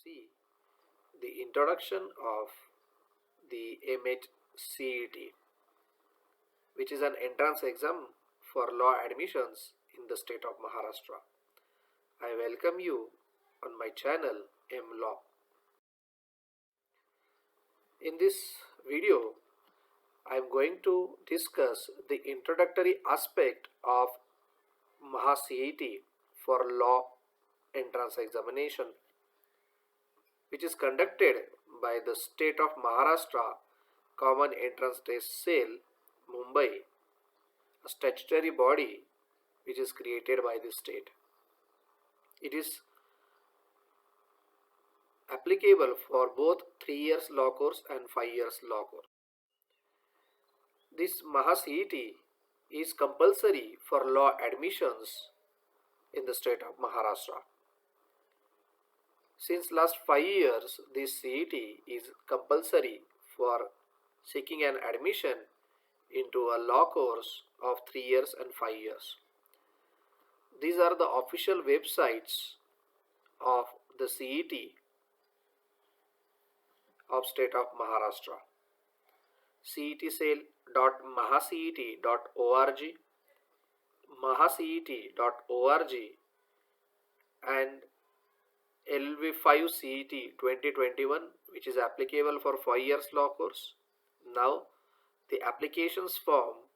see the introduction of the AMET CET, which is an entrance exam for law admissions in the state of Maharashtra. I welcome you on my channel M Law. In this video, I am going to discuss the introductory aspect of Maha CET for law entrance examination, which is conducted by the state of Maharashtra Common Entrance Test Cell, Mumbai, a statutory body which is created by the state. It is applicable for both 3 years law course and 5 years law course. This Maha CET is compulsory for law admissions in the state of Maharashtra. Since last 5 years, this CET is compulsory for seeking an admission into a law course of 3 years and 5 years. These are the official websites of the CET of state of Maharashtra: cetcell.mahacet.org, mahacet.org, and LV5 CET 2021, which is applicable for 5 years law course. Now the applications form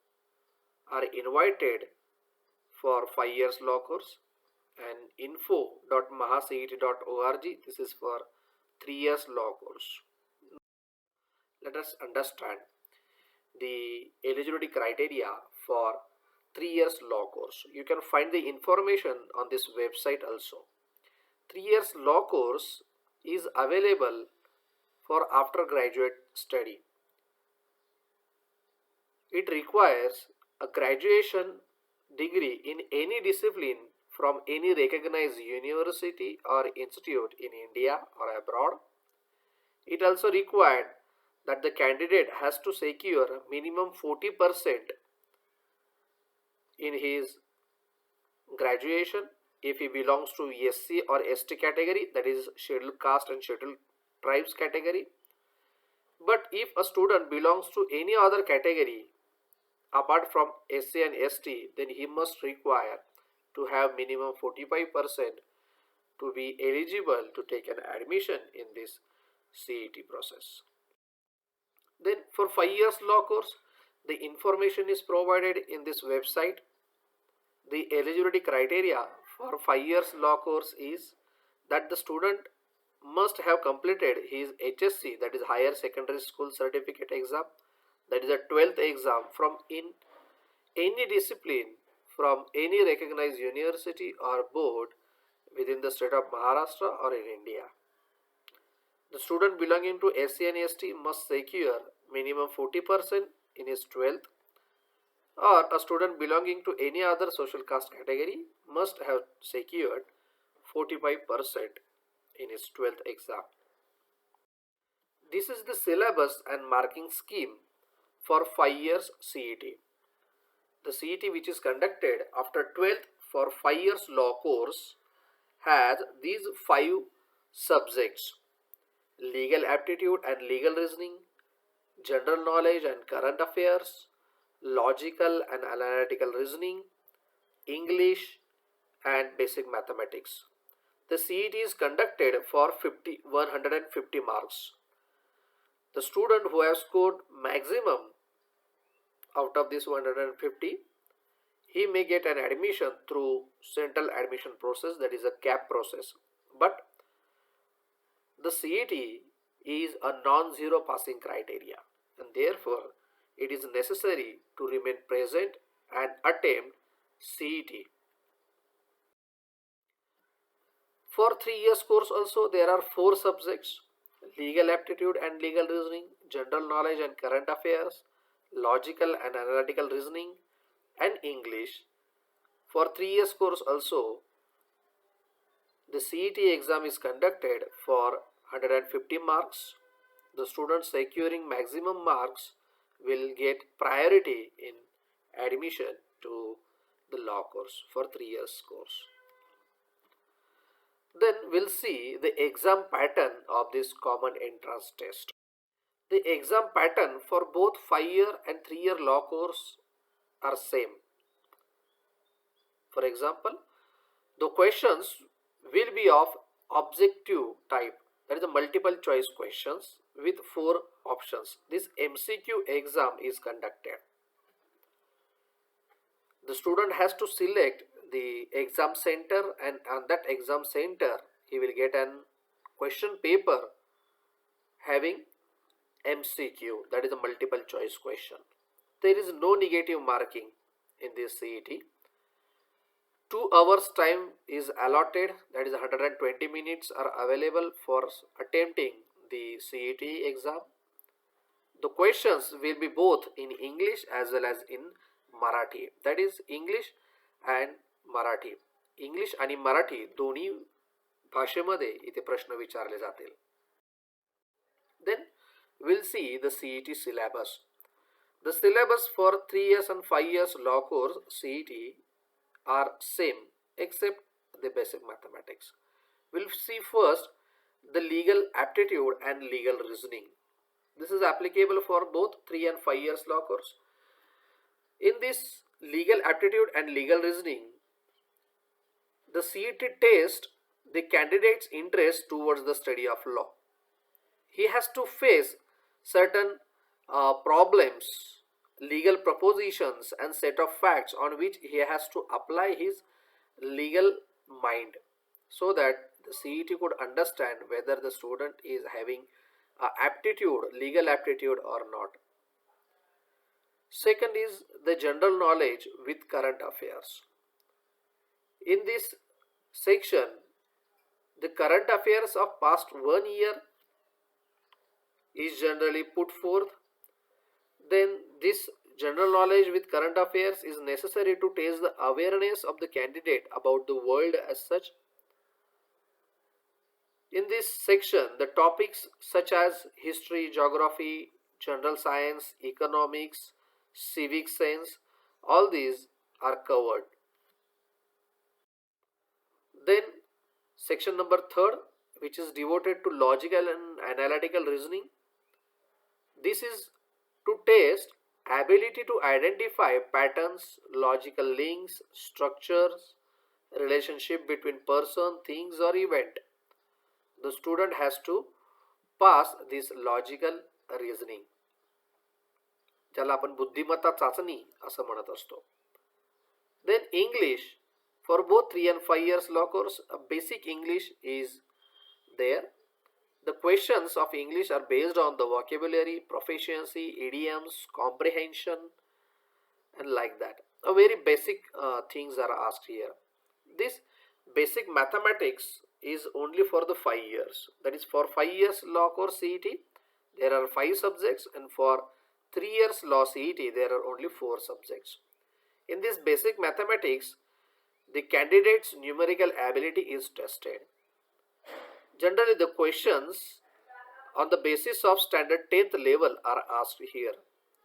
are invited for 5 years law course, and info.mahacet.org, this is for 3 years law course. Let us understand the eligibility criteria for 3 years law course. You can find the information on this website also. 3 years law course is available for after graduate study. It requires a graduation degree in any discipline from any recognized university or institute in India or abroad. It also required that the candidate has to secure minimum 40% in his graduation if he belongs to SC or ST category, that is scheduled caste and scheduled tribes category. But if a student belongs to any other category apart from SC and ST, then he must require to have minimum 45% to be eligible to take an admission in this CET process. Then for 5 years law course, the information is provided in this website. The eligibility criteria for 5 years law course is that the student must have completed his HSC, that is Higher Secondary School Certificate exam, that is a 12th exam from in any discipline from any recognized university or board within the state of Maharashtra or in India. The student belonging to SC and ST must secure minimum 40% in his 12th, or a student belonging to any other social caste category must have secured 45% in his 12th exam. This is the syllabus and marking scheme for 5 years CET. The CET which is conducted after 12th for 5 years law course has these 5 subjects: legal aptitude and legal reasoning, general knowledge and current affairs, logical and analytical reasoning, English, and basic mathematics. The CET is conducted for 150 marks. The student who has scored maximum out of this 150, he may get an admission through central admission process, that is a CAP process. But the CET is a non-zero passing criteria, and therefore it is necessary to remain present and attempt CET. For 3 years course also there are 4 subjects: legal aptitude and legal reasoning, general knowledge and current affairs, logical and analytical reasoning, and English. For 3 years course also the CET exam is conducted for 150 marks. The students securing maximum marks will get priority in admission to the law course for 3 years course. Then we'll see the exam pattern of this common entrance test. The exam pattern for both 5-year and 3-year law course are same. For example, the questions will be of objective type, that is the multiple choice questions with 4 options. This MCQ exam is conducted. The student has to select the exam center, and on that exam center he will get an question paper having MCQ, that is a multiple choice question. There is no negative marking in this CET. 2 hours time is allotted, that is 120 minutes are available for attempting the CET exam. The questions will be both in English as well as in Marathi, that is English and Marathi. English आणि मराठी दोन्ही भाषेमध्ये इथे प्रश्न विचारले जातील. Then we'll see the CET syllabus. The syllabus for 3 years and 5 years law course CET are same except the basic mathematics. We'll see first the legal aptitude and legal reasoning. This is applicable for both 3 and 5 years law course. In this legal aptitude and legal reasoning, the CET test the candidate's interest towards the study of law. He has to face certain problems, legal propositions and set of facts on which he has to apply his legal mind, so that the CET could understand whether the student is having aptitude, legal aptitude or not. Second is the general knowledge with current affairs. In this section, the current affairs of past 1 year is generally put forth. Then this general knowledge with current affairs is necessary to test the awareness of the candidate about the world as such. In this section, the topics such as history, geography, general science, economics, civic sense, all these are covered. Then section number 3rd, which is devoted to logical and analytical reasoning. This is to test ability to identify patterns, logical links, structures, relationship between person, things or event. The student has to pass this logical reasoning, ज्याला आपण बुद्धिमत्ता चाचणी असं म्हणत असतो. Then English for both 3 and 5 years law course, a basic English is there. The questions of English are based on the vocabulary, proficiency, idioms, comprehension and like that. A very basic things are asked here. This basic mathematics is only for the 5 years. That is for 5 years law course CET there are 5 subjects, and for 3 years law CET there are only 4 subjects. In this basic mathematics, the candidate's numerical ability is tested. Generally, the questions on the basis of standard 10th level are asked here,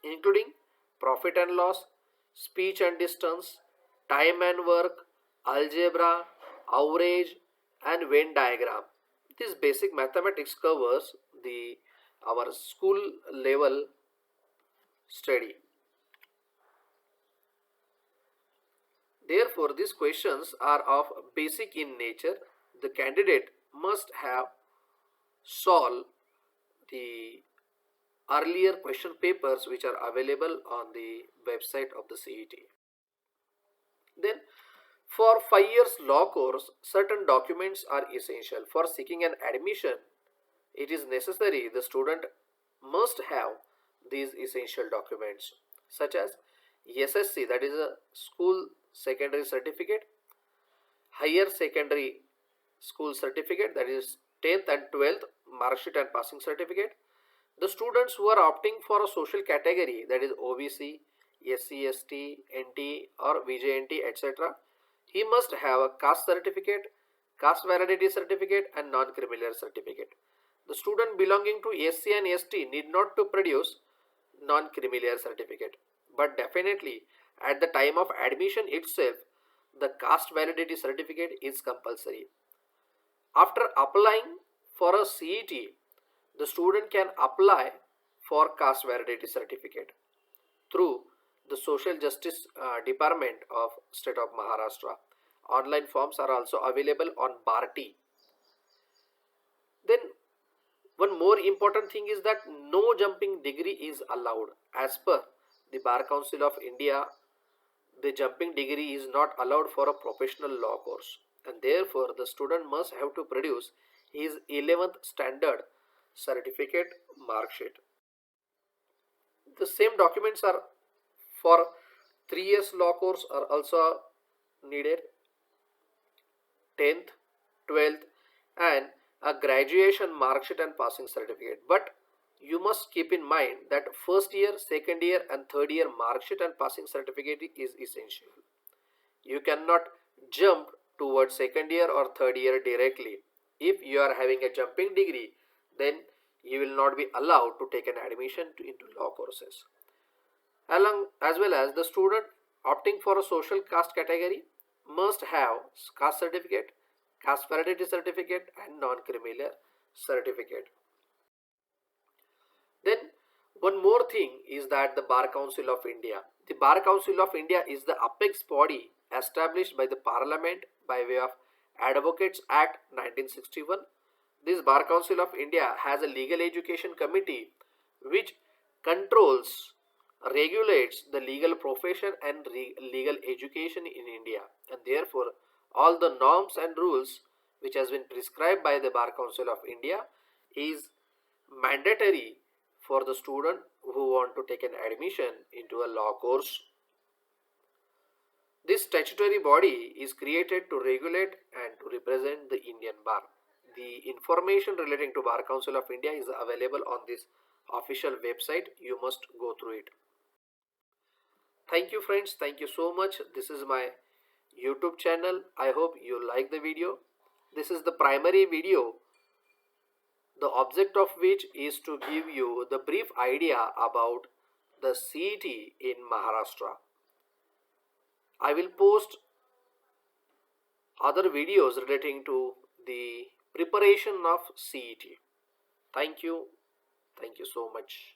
including profit and loss, speech and distance, time and work, algebra, average and Venn diagram. This basic mathematics covers our school level study. Therefore, these questions are of basic in nature. The candidate must have solved the earlier question papers which are available on the website of the CET. Then for 5 years law course, certain documents are essential. For seeking an admission, it is necessary the student must have these essential documents such as SSC, that is a school secondary certificate, higher secondary school certificate, that is 10th and 12th mark sheet and passing certificate. The students who are opting for a social category, that is OBC, SC, ST, NT or VJNT, etc., he must have a caste certificate, caste validity certificate and non-criminal certificate. The student belonging to SC and ST need not to produce non-criminal certificate, but definitely at the time of admission itself, the caste validity certificate is compulsory. After applying for a CET, the student can apply for caste validity certificate through the Social Justice Department of State of Maharashtra. Online forms are also available on Bharti. Then one more important thing is that no jumping degree is allowed. As per the Bar Council of India, the jumping degree is not allowed for a professional law course, and therefore the student must have to produce his 11th standard certificate mark sheet. The same documents are for 3 years law course are also needed, 10th, 12th, and a graduation mark sheet and passing certificate. But you must keep in mind that first year, second year, and third year mark sheet and passing certificate is essential. You cannot jump towards second year or third year directly. If you are having a jumping degree, then you will not be allowed to take an admission into law courses. Along as well as the student opting for a social caste category must have caste certificate, caste validity certificate, and non-criminal certificate. Then one more thing is that the Bar Council of India. The Bar Council of India is the apex body established by the Parliament by way of Advocates Act 1961. This Bar Council of India has a legal education committee which controls, regulates the legal profession and legal education in India, and therefore all the norms and rules which has been prescribed by the Bar Council of India is mandatory for the student who want to take an admission into a law course. This statutory body is created to regulate and to represent the Indian Bar. The information relating to Bar Council of India is available on this official website. You must go through it. Thank you friends. Thank you so much. This is my YouTube channel. I hope you like the video. This is the primary video, the object of which is to give you the brief idea about the CET in Maharashtra. I will post other videos relating to the preparation of CET. Thank you. Thank you so much.